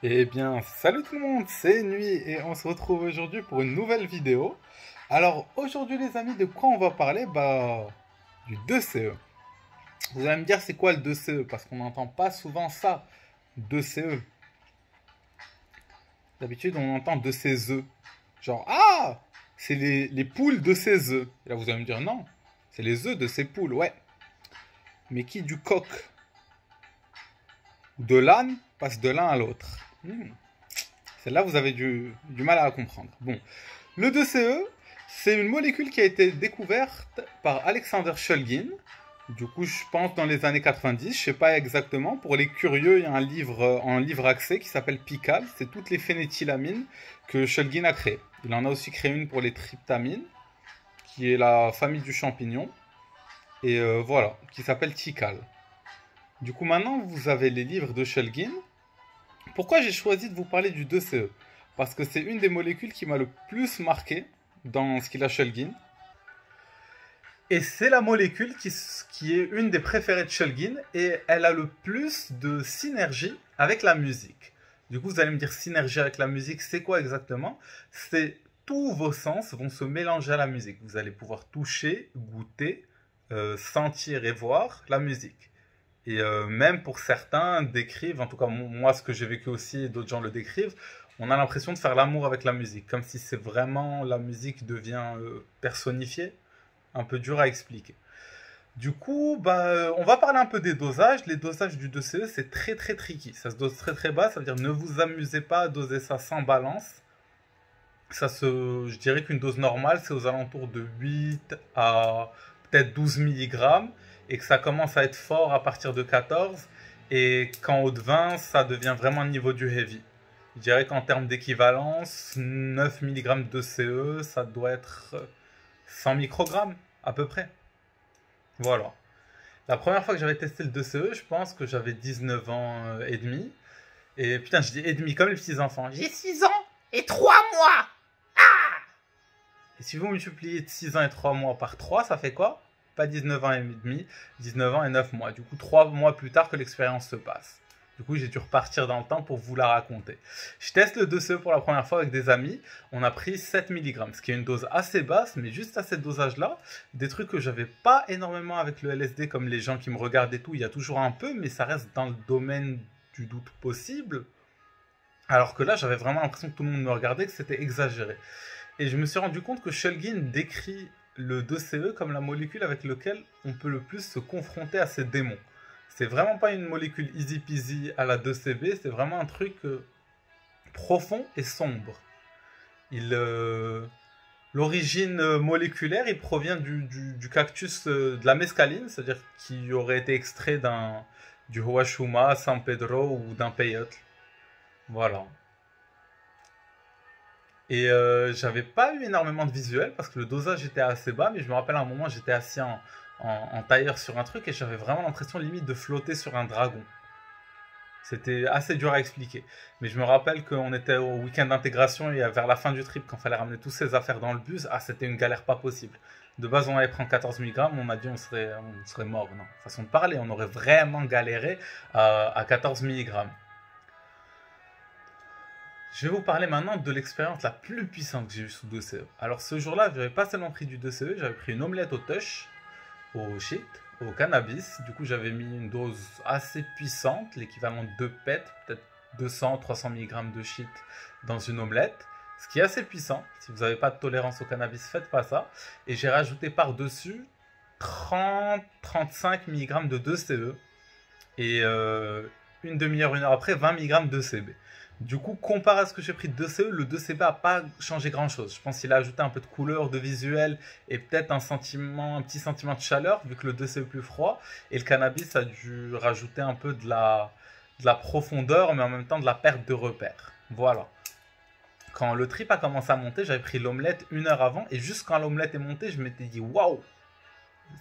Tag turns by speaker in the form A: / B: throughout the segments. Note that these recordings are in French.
A: Eh bien, salut tout le monde, c'est Nuit et on se retrouve aujourd'hui pour une nouvelle vidéo. Alors aujourd'hui les amis, de quoi on va parler? Du 2CE. Vous allez me dire c'est quoi le 2CE? Parce qu'on n'entend pas souvent ça, 2CE. D'habitude on entend de ces œufs. Genre, ah, c'est les poules de ces œufs. Et là vous allez me dire non, c'est les œufs de ces poules, ouais. Mais qui du coq ou de l'âne passe de l'un à l'autre? Celle-là, vous avez du mal à la comprendre. Bon, le 2CE, c'est une molécule qui a été découverte par Alexander Shulgin. Du coup, je pense dans les années 90, je sais pas exactement. Pour les curieux, il y a un livre accès qui s'appelle PICAL. C'est toutes les phényléthylamines que Shulgin a créées. Il en a aussi créé une pour les tryptamines, qui est la famille du champignon. Et voilà, qui s'appelle TICAL. Du coup, maintenant, vous avez les livres de Shulgin. Pourquoi j'ai choisi de vous parler du 2CE? Parce que c'est une des molécules qui m'a le plus marqué dans ce qu'il a Shulgin. Et c'est la molécule qui est une des préférées de Shulgin et elle a le plus de synergie avec la musique. Du coup, vous allez me dire synergie avec la musique, c'est quoi exactement? C'est tous vos sens vont se mélanger à la musique. Vous allez pouvoir toucher, goûter, sentir et voir la musique. Et même pour certains décrivent, en tout cas moi ce que j'ai vécu aussi et d'autres gens le décrivent, on a l'impression de faire l'amour avec la musique, comme si c'est vraiment la musique devient personnifiée, un peu dur à expliquer. Du coup, on va parler un peu des dosages. Les dosages du 2CE, c'est très très tricky. Ça se dose très très bas, ça veut dire ne vous amusez pas à doser ça sans balance. Je dirais qu'une dose normale, c'est aux alentours de 8 à peut-être 12 mg et que ça commence à être fort à partir de 14 et qu'en haut de 20, ça devient vraiment le niveau du heavy. Je dirais qu'en termes d'équivalence, 9 mg de CE, ça doit être 100 microgrammes à peu près. Voilà. La première fois que j'avais testé le 2CE, je pense que j'avais 19 ans et demi. Et putain, je dis et demi comme les petits enfants. J'ai 6 ans et 3 mois. Et si vous multipliez 6 ans et 3 mois par 3, ça fait quoi? Pas 19 ans et demi, 19 ans et 9 mois. Du coup, 3 mois plus tard que l'expérience se passe. Du coup, j'ai dû repartir dans le temps pour vous la raconter. Je teste le 2CE pour la première fois avec des amis. On a pris 7 mg, ce qui est une dose assez basse, mais juste à cette dosage-là, des trucs que j'avais pas énormément avec le LSD, comme les gens qui me regardent et tout, il y a toujours un peu, mais ça reste dans le domaine du doute possible. Alors que là, j'avais vraiment l'impression que tout le monde me regardait, que c'était exagéré. Et je me suis rendu compte que Shulgin décrit le 2CE comme la molécule avec laquelle on peut le plus se confronter à ces démons. C'est vraiment pas une molécule easy peasy à la 2CB, c'est vraiment un truc profond et sombre. L'origine moléculaire, il provient du cactus de la mescaline, c'est-à-dire qui aurait été extrait du Hoashuma, San Pedro ou d'un peyote. Voilà. Et j'avais pas eu énormément de visuels parce que le dosage était assez bas, mais je me rappelle à un moment j'étais assis en tailleur sur un truc et j'avais vraiment l'impression limite de flotter sur un dragon. C'était assez dur à expliquer. Mais je me rappelle qu'on était au week-end d'intégration et vers la fin du trip, quand il fallait ramener toutes ses affaires dans le bus, c'était une galère pas possible. De base, on avait pris 14 mg, on m'a dit on serait mort. Non, façon de parler, on aurait vraiment galéré à 14 mg. Je vais vous parler maintenant de l'expérience la plus puissante que j'ai eue sous 2CE. Alors ce jour-là, je n'avais pas seulement pris du 2CE, j'avais pris une omelette au touch, au shit, au cannabis. Du coup, j'avais mis une dose assez puissante, l'équivalent de 2 pets, peut-être 200-300 mg de shit dans une omelette. Ce qui est assez puissant. Si vous n'avez pas de tolérance au cannabis, faites pas ça. Et j'ai rajouté par-dessus 30-35 mg de 2CE. Et une demi-heure, une heure après, 20 mg de CB. Du coup, comparé à ce que j'ai pris de 2CE, le 2CB n'a pas changé grand-chose. Je pense qu'il a ajouté un peu de couleur, de visuel et peut-être un petit sentiment de chaleur, vu que le 2CE est plus froid. Et le cannabis a dû rajouter un peu de la profondeur, mais en même temps de la perte de repères. Voilà. Quand le trip a commencé à monter, j'avais pris l'omelette une heure avant. Et juste quand l'omelette est montée, je m'étais dit « Waouh !»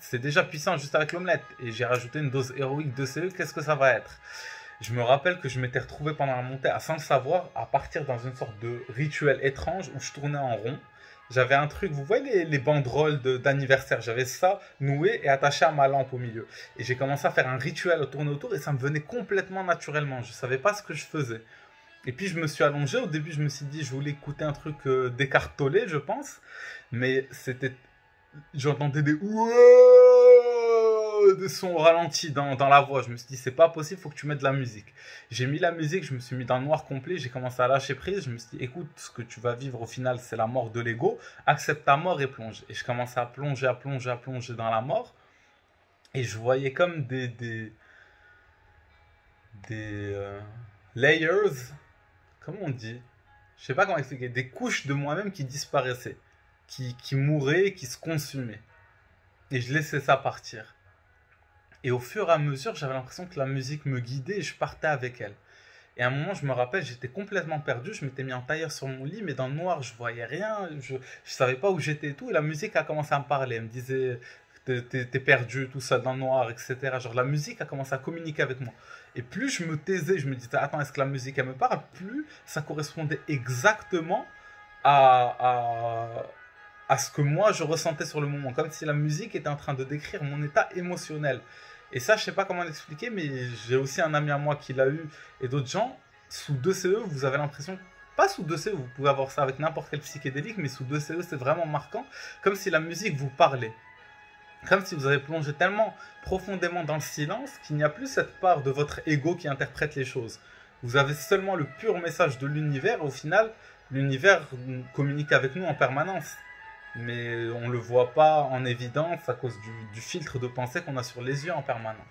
A: C'est déjà puissant juste avec l'omelette. Et j'ai rajouté une dose héroïque de CE, qu'est-ce que ça va être? Je me rappelle que je m'étais retrouvé pendant la montée, sans le savoir, à partir dans une sorte de rituel étrange où je tournais en rond. J'avais un truc, vous voyez les banderoles d'anniversaire, j'avais ça noué et attaché à ma lampe au milieu. Et j'ai commencé à faire un rituel à tourner autour et ça me venait complètement naturellement. Je ne savais pas ce que je faisais. Et puis je me suis allongé. Au début, je me suis dit, je voulais écouter un truc d'Eckhart Tolle, je pense. Mais c'était. J'entendais des ouah de son au ralenti dans la voix. Je me suis dit, c'est pas possible, faut que tu mettes de la musique. J'ai mis la musique, je me suis mis dans le noir complet, j'ai commencé à lâcher prise. Je me suis dit, écoute, ce que tu vas vivre au final, c'est la mort de l'ego. Accepte ta mort et plonge. Et je commençais à plonger, à plonger, à plonger dans la mort. Et je voyais comme des layers, comment on dit? Je sais pas comment expliquer, des couches de moi-même qui disparaissaient, qui mouraient, qui se consumaient. Et je laissais ça partir. Et au fur et à mesure, j'avais l'impression que la musique me guidait et je partais avec elle. Et à un moment, je me rappelle, j'étais complètement perdu. Je m'étais mis en tailleur sur mon lit, mais dans le noir, je voyais rien. Je savais pas où j'étais et tout. Et la musique a commencé à me parler. Elle me disait, t'es perdu tout seul dans le noir, etc. Genre, la musique a commencé à communiquer avec moi. Et plus je me taisais, je me disais, attends, est-ce que la musique, elle me parle? Plus ça correspondait exactement à, à ce que moi, je ressentais sur le moment. Comme si la musique était en train de décrire mon état émotionnel. Et ça, je sais pas comment l'expliquer, mais j'ai aussi un ami à moi qui l'a eu et d'autres gens. Sous 2CE, vous avez l'impression, pas sous 2CE, vous pouvez avoir ça avec n'importe quel psychédélique, mais sous 2CE, c'est vraiment marquant, comme si la musique vous parlait. Comme si vous avez plongé tellement profondément dans le silence qu'il n'y a plus cette part de votre ego qui interprète les choses. Vous avez seulement le pur message de l'univers et au final, l'univers communique avec nous en permanence. Mais on ne le voit pas en évidence à cause du filtre de pensée qu'on a sur les yeux en permanence.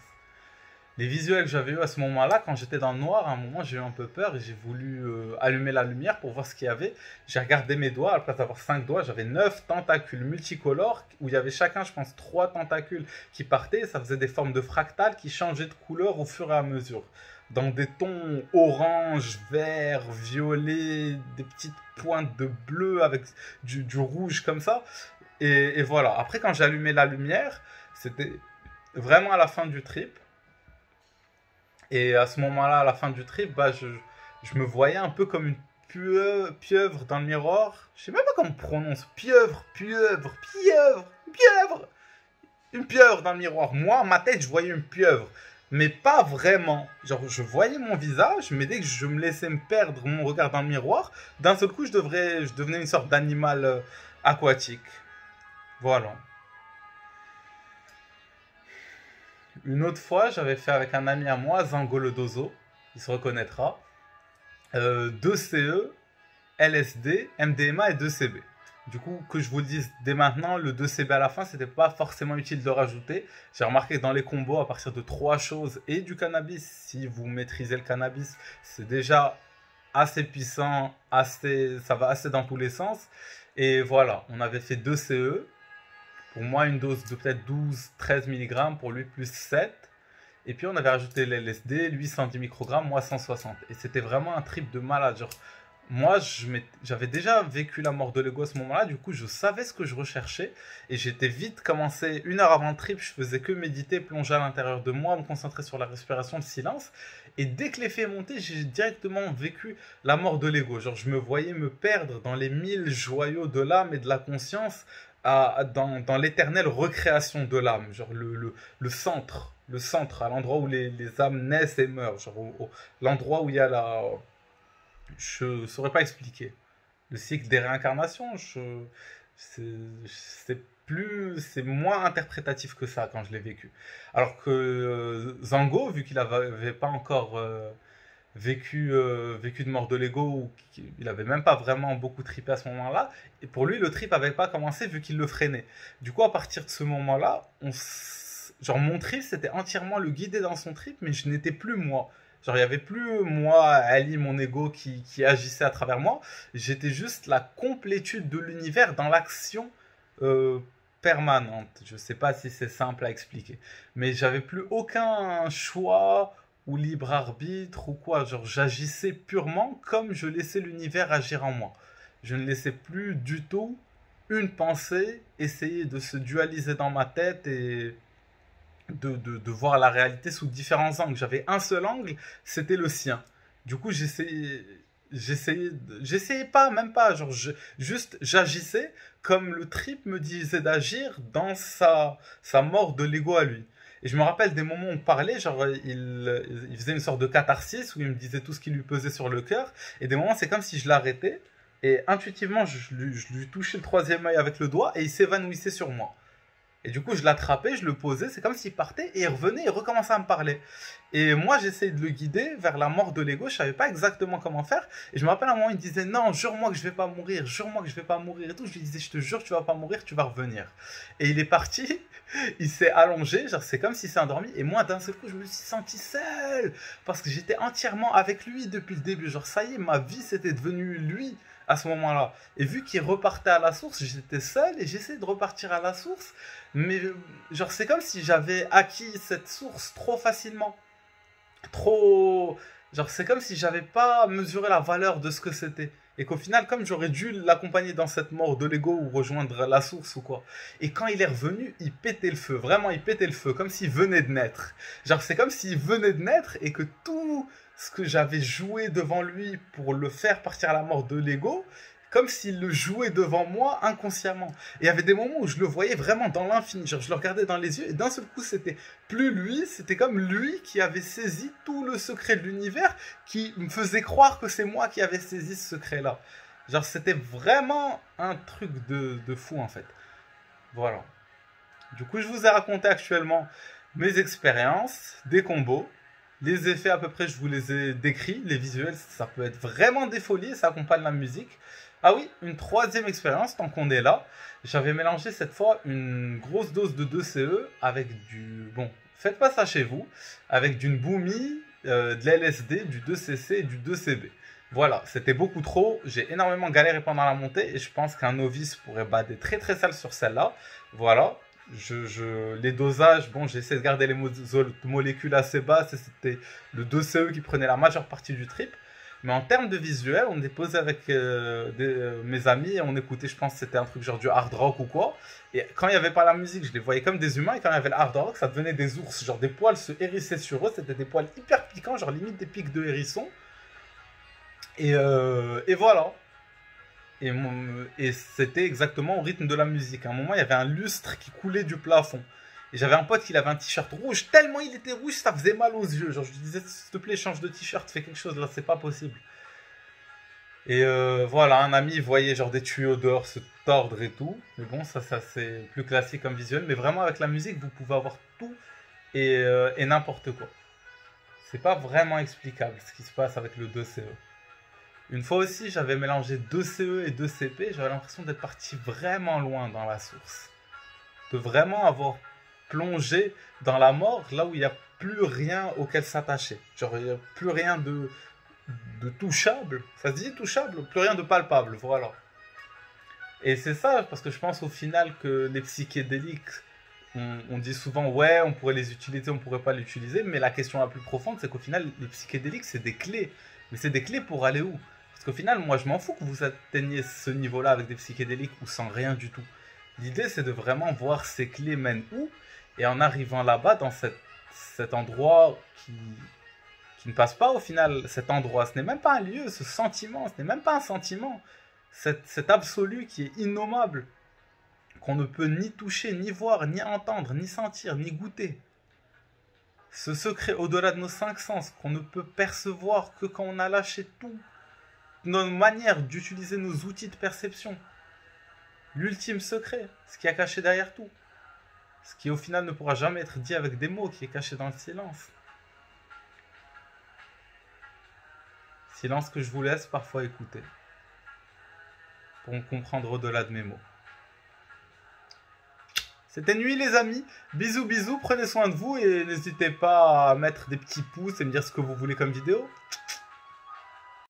A: Les visuels que j'avais eu à ce moment-là, quand j'étais dans le noir, à un moment j'ai eu un peu peur et j'ai voulu allumer la lumière pour voir ce qu'il y avait. J'ai regardé mes doigts, à la place d'avoir 5 doigts, j'avais 9 tentacules multicolores où il y avait chacun, je pense, 3 tentacules qui partaient. Ça faisait des formes de fractales qui changeaient de couleur au fur et à mesure. Dans des tons orange, vert, violet, des petites pointes de bleu avec du rouge comme ça. Et voilà. Après, quand j'ai allumé la lumière, c'était vraiment à la fin du trip. Et à ce moment-là, à la fin du trip, bah, je me voyais un peu comme une pieuvre dans le miroir. Je sais même pas comment on prononce. Pieuvre. Une pieuvre dans le miroir. Moi, en ma tête, je voyais une pieuvre. Mais pas vraiment. Genre, je voyais mon visage, mais dès que je me laissais me perdre mon regard dans le miroir, d'un seul coup, je devenais une sorte d'animal aquatique. Voilà. Une autre fois, j'avais fait avec un ami à moi, Zango le Dozo, il se reconnaîtra, 2CE, LSD, MDMA et 2CB. Du coup, que je vous le dise dès maintenant, le 2CB à la fin, c'était pas forcément utile de le rajouter. J'ai remarqué que dans les combos, à partir de 3 choses et du cannabis, si vous maîtrisez le cannabis, c'est déjà assez puissant, ça va assez dans tous les sens. Et voilà, on avait fait 2CE. Pour moi, une dose de peut-être 12-13 mg, pour lui plus 7. Et puis on avait rajouté l'LSD, lui 110 microgrammes, moi 160. Et c'était vraiment un trip de malade. Genre, moi, j'avais déjà vécu la mort de l'ego à ce moment-là, du coup, je savais ce que je recherchais. Et j'étais vite commencé, 1 heure avant le trip, je faisais que méditer, plonger à l'intérieur de moi, me concentrer sur la respiration, le silence. Et dès que l'effet est monté, j'ai directement vécu la mort de l'ego. Genre, je me voyais me perdre dans les 1000 joyaux de l'âme et de la conscience, dans l'éternelle recréation de l'âme. Genre, le centre, à l'endroit où les âmes naissent et meurent. Genre, l'endroit où il y a la... Je ne saurais pas expliquer. Le cycle des réincarnations, c'est moins interprétatif que ça quand je l'ai vécu. Alors que Zango, vu qu'il n'avait pas encore vécu de mort de l'ego, ou il n'avait même pas vraiment beaucoup trippé à ce moment-là, et pour lui, le trip n'avait pas commencé vu qu'il le freinait. Du coup, à partir de ce moment-là, genre mon trip, c'était entièrement le guider dans son trip, mais je n'étais plus moi. Genre, il n'y avait plus moi, Ali, mon ego qui agissait à travers moi. J'étais juste la complétude de l'univers dans l'action euh, permanente. Je ne sais pas si c'est simple à expliquer. Mais j'avais plus aucun choix ou libre arbitre ou quoi. Genre, j'agissais purement comme je laissais l'univers agir en moi. Je ne laissais plus du tout une pensée essayer de se dualiser dans ma tête et de voir la réalité sous différents angles. J'avais un seul angle, c'était le sien. Du coup, j'essayais pas, même pas, genre, juste j'agissais comme le trip me disait d'agir dans sa mort de l'ego à lui. Et je me rappelle des moments où on parlait, genre il faisait une sorte de catharsis où il me disait tout ce qui lui pesait sur le cœur. Et des moments, c'est comme si je l'arrêtais et intuitivement, je lui touchais le troisième œil avec le doigt et il s'évanouissait sur moi. Et du coup, je l'attrapais, je le posais, c'est comme s'il partait et il revenait et recommençait à me parler. Et moi, j'essayais de le guider vers la mort de l'ego, je savais pas exactement comment faire. Et je me rappelle à un moment, il me disait non, jure-moi que je vais pas mourir, jure-moi que je vais pas mourir et tout. Je lui disais, je te jure, tu vas pas mourir, tu vas revenir. Et il est parti, il s'est allongé, genre c'est comme s'il s'est endormi. Et moi, d'un seul coup, je me suis senti seul parce que j'étais entièrement avec lui depuis le début. Genre ça y est, ma vie, c'était devenu lui à ce moment-là. Et vu qu'il repartait à la source, j'étais seul et j'essayais de repartir à la source. Mais genre c'est comme si j'avais acquis cette source trop facilement. Trop... Genre c'est comme si j'avais pas mesuré la valeur de ce que c'était. Et qu'au final, comme j'aurais dû l'accompagner dans cette mort de l'ego ou rejoindre la source ou quoi. Et quand il est revenu, il pétait le feu. Vraiment, il pétait le feu. Comme s'il venait de naître. Genre c'est comme s'il venait de naître et que tout ce que j'avais joué devant lui pour le faire partir à la mort de l'ego, comme s'il le jouait devant moi inconsciemment. Et il y avait des moments où je le voyais vraiment dans l'infini. Genre, je le regardais dans les yeux et d'un seul coup, c'était plus lui, c'était comme lui qui avait saisi tout le secret de l'univers, qui me faisait croire que c'est moi qui avais saisi ce secret-là. Genre, c'était vraiment un truc de fou, en fait. Voilà. Du coup, je vous ai raconté actuellement mes expériences, des combos. Les effets, à peu près, je vous les ai décrits. Les visuels, ça peut être vraiment des folies et ça accompagne la musique. Ah oui, une troisième expérience, tant qu'on est là. J'avais mélangé cette fois une grosse dose de 2CE avec du... Bon, faites pas ça chez vous. Avec d'une boomie, de l'LSD, du 2CC et du 2CB. Voilà, c'était beaucoup trop. J'ai énormément galéré pendant la montée et je pense qu'un novice pourrait bader très très sale sur celle-là. Voilà. Les dosages, bon, j'ai essayé de garder les molécules assez basses et c'était le 2CE qui prenait la majeure partie du trip. Mais en termes de visuel, on est posé avec mes amis et on écoutait, je pense que c'était un truc genre du hard rock ou quoi. Et quand il n'y avait pas la musique, je les voyais comme des humains. Et quand il y avait le hard rock, ça devenait des ours. Genre des poils se hérissaient sur eux. C'était des poils hyper piquants, genre limite des pics de hérisson. Et voilà. Et c'était exactement au rythme de la musique. À un moment, il y avait un lustre qui coulait du plafond. Et j'avais un pote qui avait un t-shirt rouge. Tellement il était rouge, ça faisait mal aux yeux. Genre, je lui disais, s'il te plaît, change de t-shirt, fais quelque chose. Là, c'est pas possible. Et voilà, un ami voyait genre des tuyaux dehors se tordre et tout. Mais bon, ça c'est plus classique comme visuel. Mais vraiment, avec la musique, vous pouvez avoir tout et n'importe quoi. C'est pas vraiment explicable ce qui se passe avec le 2CE. Une fois aussi, j'avais mélangé 2CE et 2CP. J'avais l'impression d'être parti vraiment loin dans la source. De vraiment avoir plongé dans la mort, là où il n'y a plus rien auquel s'attacher. Genre, il n'y a plus rien de touchable. Ça se dit touchable? Plus rien de palpable, voilà. Et c'est ça, parce que je pense au final que les psychédéliques, on dit souvent, ouais, on pourrait les utiliser, on pourrait pas les utiliser, mais la question la plus profonde, c'est qu'au final, les psychédéliques, c'est des clés. Mais c'est des clés pour aller où? Parce qu'au final, moi, je m'en fous que vous atteigniez ce niveau-là avec des psychédéliques ou sans rien du tout. L'idée, c'est de vraiment voir ces clés mènent où, et en arrivant là-bas, dans cet endroit qui ne passe pas au final, cet endroit, ce n'est même pas un lieu, ce sentiment, ce n'est même pas un sentiment, cet absolu qui est innommable, qu'on ne peut ni toucher, ni voir, ni entendre, ni sentir, ni goûter. Ce secret au-delà de nos cinq sens, qu'on ne peut percevoir que quand on a lâché tout, nos manières d'utiliser nos outils de perception. L'ultime secret, ce qui est caché derrière tout. Ce qui au final ne pourra jamais être dit avec des mots, qui est caché dans le silence. Silence que je vous laisse parfois écouter. Pour me comprendre au-delà de mes mots. C'était nuit les amis, bisous bisous, prenez soin de vous et n'hésitez pas à mettre des petits pouces et me dire ce que vous voulez comme vidéo.